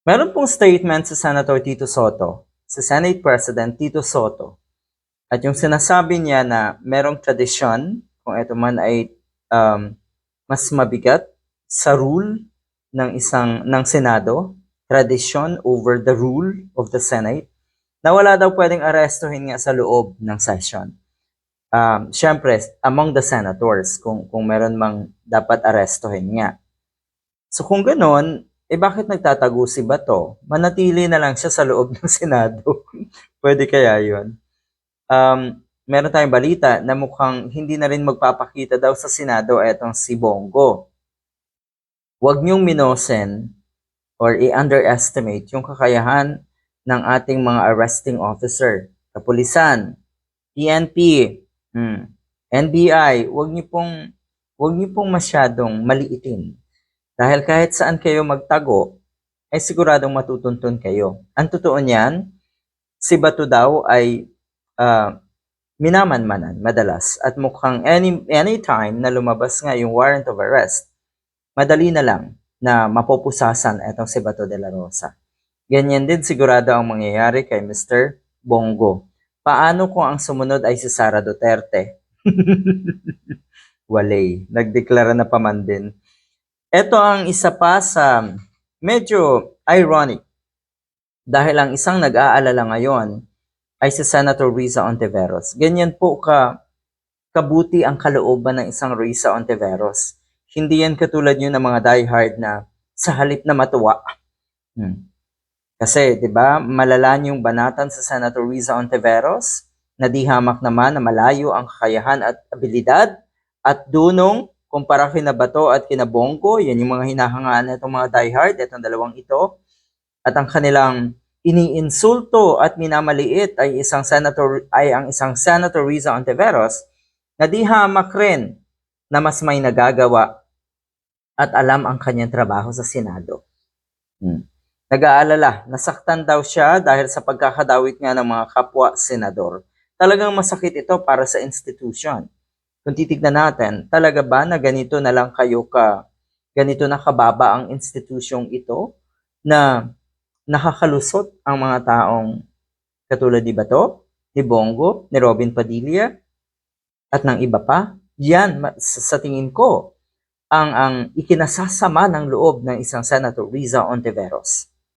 Meron pong statement sa Senator Tito Soto, sa Senate President Tito Soto, at yung sinasabi niya na merong tradisyon, kung ito man ay um, mas mabigat sa rule ng Senado, tradition over the rule of the Senate, na wala daw pwedeng arestuhin nga sa loob ng session. Siyempre, among the senators, kung meron mang dapat arestuhin nga. So kung ganon, bakit nagtatago si Bato? Manatili na lang siya sa loob ng Senado. Pwede kaya yun? Meron tayong balita na mukhang hindi na rin magpapakita daw sa Senado etong si Bongo. Huwag niyong minosen or i-underestimate yung kakayahan ng ating mga arresting officer, kapulisan, PNP, NBI. Huwag niyo pong masyadong maliitin. Dahil kahit saan kayo magtago, ay siguradong matutuntun kayo. Ang totoo niyan, si Bato daw ay minamanmanan madalas at mukhang anytime na lumabas nga yung warrant of arrest, madali na lang na mapupusasan etong si Bato de la Rosa. Ganyan din sigurado ang mangyayari kay Mr. Bongo. Paano kung ang sumunod ay si Sara Duterte? Walay, nagdeklara na pa man din. Ito ang isa pa sa medyo ironic dahil ang isang nag-aalala ngayon ay si Senator Risa Ontiveros. Ganyan po kabuti ang kalooban ng isang Risa Ontiveros. Hindi yan katulad yun ng mga diehard na sa halip na matuwa. Kasi, di ba, malalan yung banatan sa Senator Risa Ontiveros na di hamak naman na malayo ang kakayahan at abilidad at dunong kumpara kina Bato at kina Bongo, yan yung mga hinahangaan itong mga diehard, itong dalawang ito. At ang kanilang iniinsulto at minamaliit ay ang isang Senator Risa Ontiveros na di hamak rin na mas may nagagawa at alam ang kanyang trabaho sa Senado. Nag-aalala, nasaktan daw siya dahil sa pagkakadawit nga ng mga kapwa senador. Talagang masakit ito para sa institution. Kung titignan natin, talaga ba na ganito na lang ganito na kababa ang institusyong ito na nakakalusot ang mga taong katulad ni Bato, ni Bongo, ni Robin Padilla, at ng iba pa? Yan, sa tingin ko, ang ikinasasama ng loob ng isang Senator Risa Ontiveros.